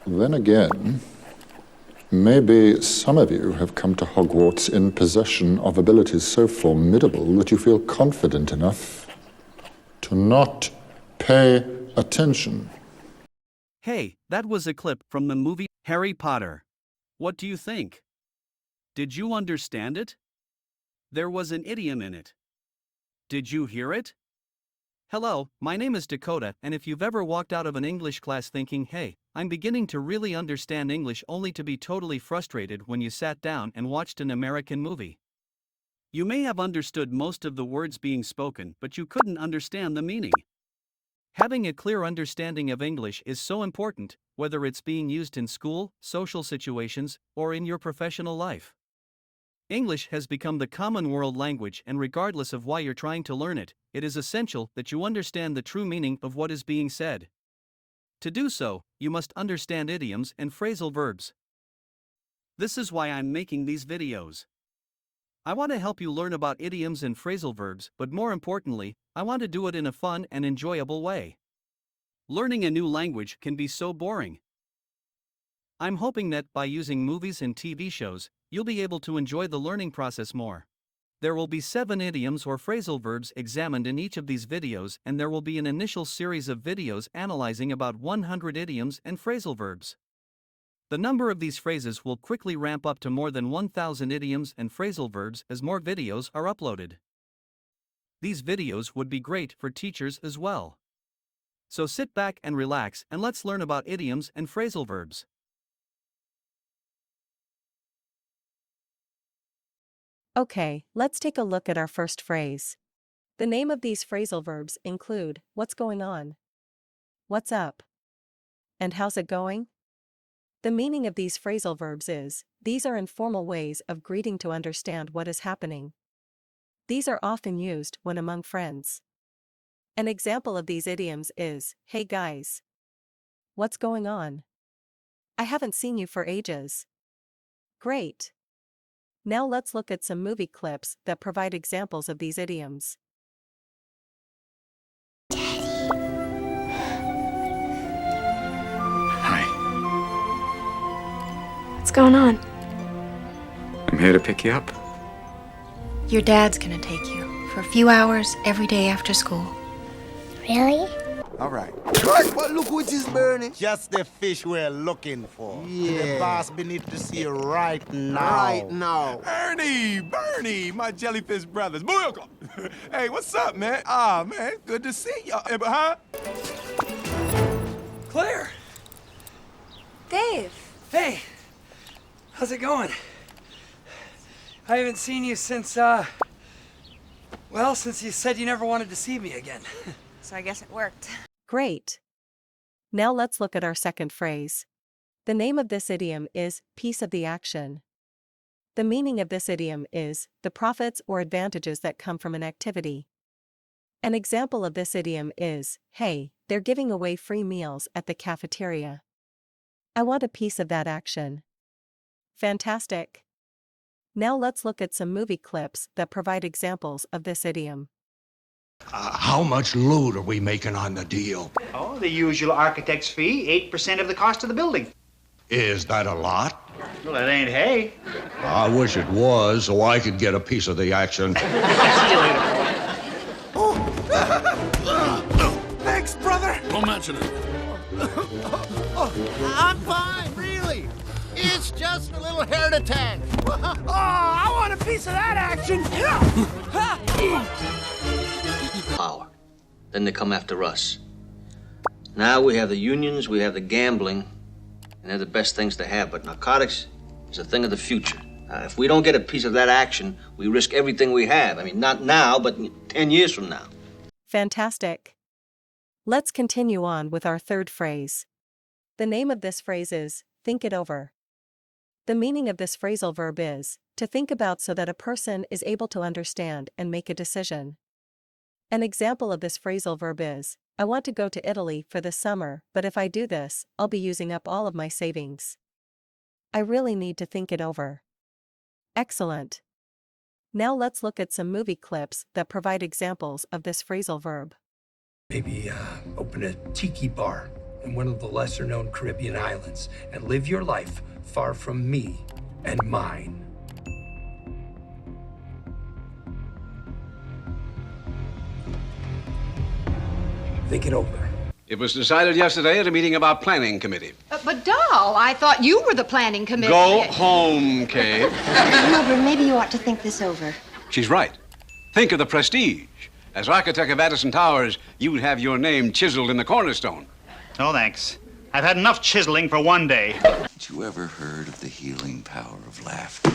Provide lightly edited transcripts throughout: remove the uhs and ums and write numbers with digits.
Then again, maybe some of you have come to Hogwarts in possession of abilities so formidable that you feel confident enough to not pay attention. Hey, that was a clip from the movie Harry Potter. What do you think? Did you understand it? There was an idiom in it. Did you hear it? Hello, my name is Dakota, and if you've ever walked out of an English class thinking, hey, I'm beginning to really understand English, only to be totally frustrated when you sat down and watched an American movie. You may have understood most of the words being spoken, but you couldn't understand the meaning. Having a clear understanding of English is so important, whether it's being used in school, social situations, or in your professional life. English has become the common world language, and regardless of why you're trying to learn it, it is essential that you understand the true meaning of what is being said. To do so, you must understand idioms and phrasal verbs. This is why I'm making these videos. I want to help you learn about idioms and phrasal verbs, but more importantly, I want to do it in a fun and enjoyable way. Learning a new language can be so boring. I'm hoping that by using movies and TV shows, you'll be able to enjoy the learning process more. There will be 7 idioms or phrasal verbs examined in each of these videos, and there will be an initial series of videos analyzing about 100 idioms and phrasal verbs. The number of these phrases will quickly ramp up to more than 1,000 idioms and phrasal verbs as more videos are uploaded. These videos would be great for teachers as well. So sit back and relax, and let's learn about idioms and phrasal verbs. Okay, let's take a look at our first phrase. The name of these phrasal verbs include what's going on, what's up, and how's it going? The meaning of these phrasal verbs is, these are informal ways of greeting to understand what is happening. These are often used when among friends. An example of these idioms is, hey guys. What's going on? I haven't seen you for ages. Great. Now let's look at some movie clips that provide examples of these idioms. Hi, What's going on? I'm here to pick you up. Your dad's gonna take you for a few hours every day after school. Really? All right. But look what is burning. Just the fish we're looking for. Yeah. The boss beneath the sea right now. Right now. Bernie, my jellyfish brothers. Booyaka. Hey, what's up, man? Ah, man, good to see y'all. Huh? Claire! Dave. Hey! How's it going? I haven't seen you since, since you said you never wanted to see me again. So I guess it worked. Great. Now let's look at our second phrase. The name of this idiom is piece of the action. The meaning of this idiom is the profits or advantages that come from an activity. An example of this idiom is, hey, they're giving away free meals at the cafeteria. I want a piece of that action. Fantastic. Now let's look at some movie clips that provide examples of this idiom. How much loot are we making on the deal? Oh, the usual architect's fee, 8% of the cost of the building. Is that a lot? Well, it ain't hay. I wish it was, so I could get a piece of the action. See you later. Thanks, brother. Don't mention it. I'm fine, really. It's just a little heart attack. Oh, I want a piece of that action. Power. Then they come after us. Now we have the unions, we have the gambling, and they're the best things to have, but narcotics is a thing of the future. If we don't get a piece of that action, we risk everything we have. I mean, not now, but 10 years from now. Fantastic. Let's continue on with our third phrase. The name of this phrase is, think it over. The meaning of this phrasal verb is, to think about so that a person is able to understand and make a decision. An example of this phrasal verb is, I want to go to Italy for the summer, but if I do this, I'll be using up all of my savings. I really need to think it over. Excellent. Now let's look at some movie clips that provide examples of this phrasal verb. Maybe open a tiki bar in one of the lesser-known Caribbean islands and live your life far from me and mine. Think it over. It was decided yesterday at a meeting of our planning committee. But, Doll, I thought you were the planning committee. Go home, Kate. Wilbur, maybe you ought to think this over. She's right. Think of the prestige. As architect of Addison Towers, you'd have your name chiseled in the cornerstone. No, thanks. I've had enough chiseling for one day. Haven't you ever heard of the healing power of laughter?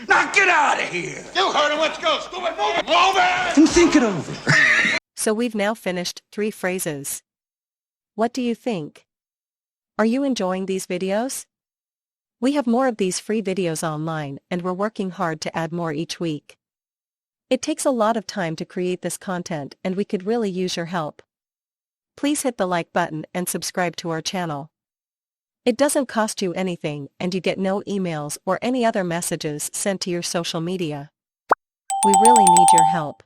Now get out of here! You heard him. Let's go. Stupid, move it. Move it! And think it over. So we've now finished 3 phrases. What do you think? Are you enjoying these videos? We have more of these free videos online, and we're working hard to add more each week. It takes a lot of time to create this content, and we could really use your help. Please hit the like button and subscribe to our channel. It doesn't cost you anything, and you get no emails or any other messages sent to your social media. We really need your help.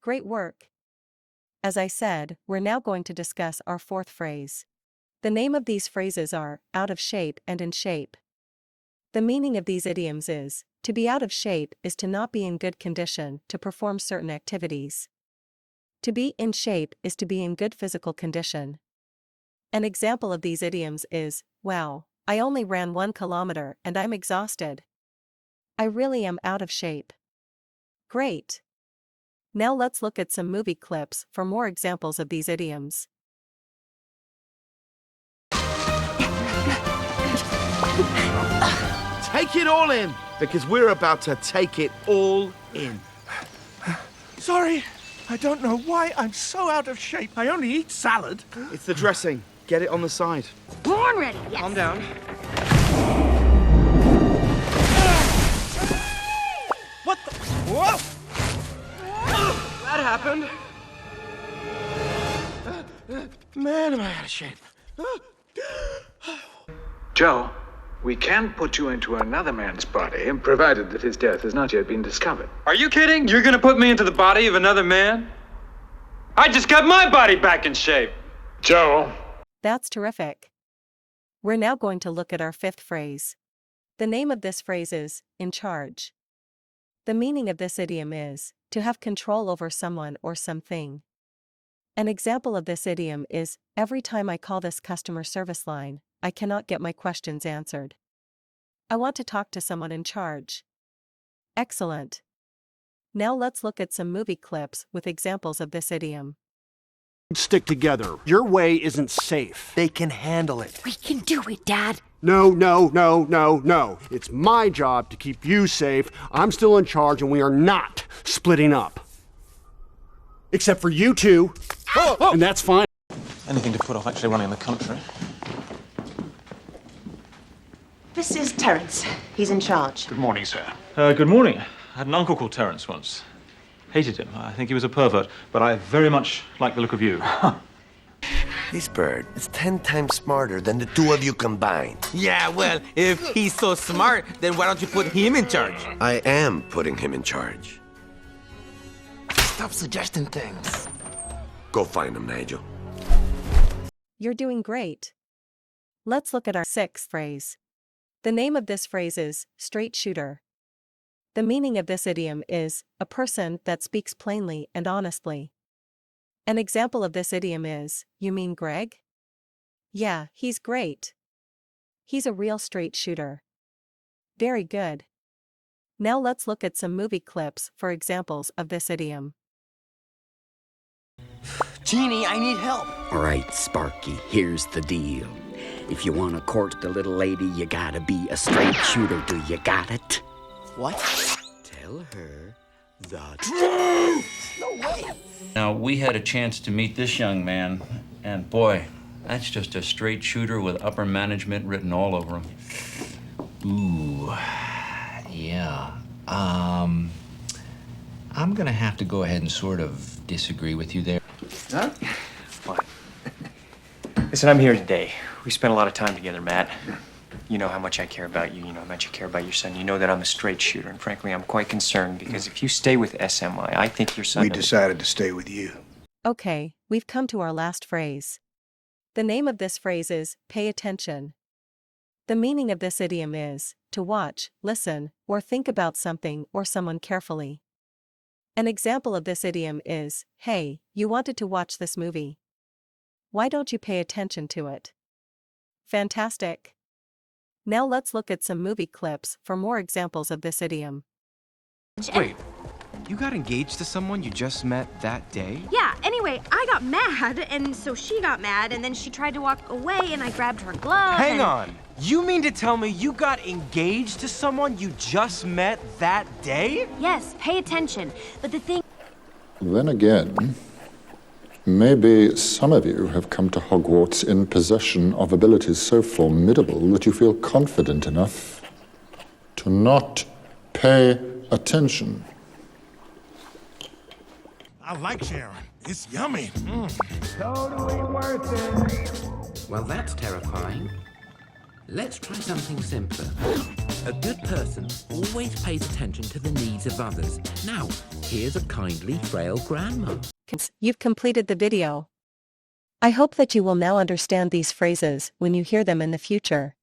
Great work! As I said, we're now going to discuss our 4th phrase. The name of these phrases are out of shape and in shape. The meaning of these idioms is, to be out of shape is to not be in good condition to perform certain activities. To be in shape is to be in good physical condition. An example of these idioms is, wow, I only ran 1 kilometer and I'm exhausted. I really am out of shape. Great! Now let's look at some movie clips for more examples of these idioms. Take it all in, because we're about to take it all in. Sorry, I don't know why I'm so out of shape. I only eat salad. It's the dressing. Get it on the side. Born ready, yes. Calm down. What the? Whoa! That happened. Man, am I out of shape. Joe, we can put you into another man's body, provided that his death has not yet been discovered. Are you kidding? You're gonna put me into the body of another man? I just got my body back in shape. Joe. That's terrific. We're now going to look at our 5th phrase. The name of this phrase is, in charge. The meaning of this idiom is, to have control over someone or something. An example of this idiom is, every time I call this customer service line, I cannot get my questions answered. I want to talk to someone in charge. Excellent. Now let's look at some movie clips with examples of this idiom. Stick together. Your way isn't safe. They can handle it. We can do it, Dad. No. It's my job to keep you safe. I'm still in charge, and we are not splitting up. Except for you two. And that's fine. Anything to put off actually running the country. This is Terence. He's in charge. Good morning, sir. Good morning. I had an uncle called Terence once. Hated him. I think he was a pervert, but I very much like the look of you. This bird is 10 times smarter than the 2 of you combined. Yeah, well, if he's so smart, then why don't you put him in charge? I am putting him in charge. Stop suggesting things. Go find him, Nigel. You're doing great. Let's look at our 6th phrase. The name of this phrase is, straight shooter. The meaning of this idiom is, a person that speaks plainly and honestly. An example of this idiom is, you mean Greg? Yeah, he's great. He's a real straight shooter. Very good. Now let's look at some movie clips for examples of this idiom. Jeannie, I need help. All right, Sparky, here's the deal. If you want to court the little lady, you gotta be a straight shooter. Do you got it? What? Tell her the truth! No way! Now, we had a chance to meet this young man, and boy, that's just a straight shooter with upper management written all over him. Ooh, yeah. I'm gonna have to go ahead and sort of disagree with you there. Huh? Fine. Listen, I'm here today. We spent a lot of time together, Matt. You know how much I care about you. You know how much I care about your son. You know that I'm a straight shooter. And frankly, I'm quite concerned because if you stay with SMI, I think your son... We decided to stay with you. Okay, we've come to our last phrase. The name of this phrase is pay attention. The meaning of this idiom is to watch, listen, or think about something or someone carefully. An example of this idiom is, hey, you wanted to watch this movie. Why don't you pay attention to it? Fantastic. Now let's look at some movie clips for more examples of this idiom. Wait, you got engaged to someone you just met that day? Yeah, anyway, I got mad, and so she got mad, and then she tried to walk away, and I grabbed her glove. Hang on. You mean to tell me you got engaged to someone you just met that day? Yes, pay attention. But the thing... Then again, maybe some of you have come to Hogwarts in possession of abilities so formidable that you feel confident enough to not pay attention. I like Sharon. It's yummy. Totally worth it. Well, that's terrifying. Let's try something simpler. A good person always pays attention to the needs of others. Now, here's a kindly, frail grandma. You've completed the video. I hope that you will now understand these phrases when you hear them in the future.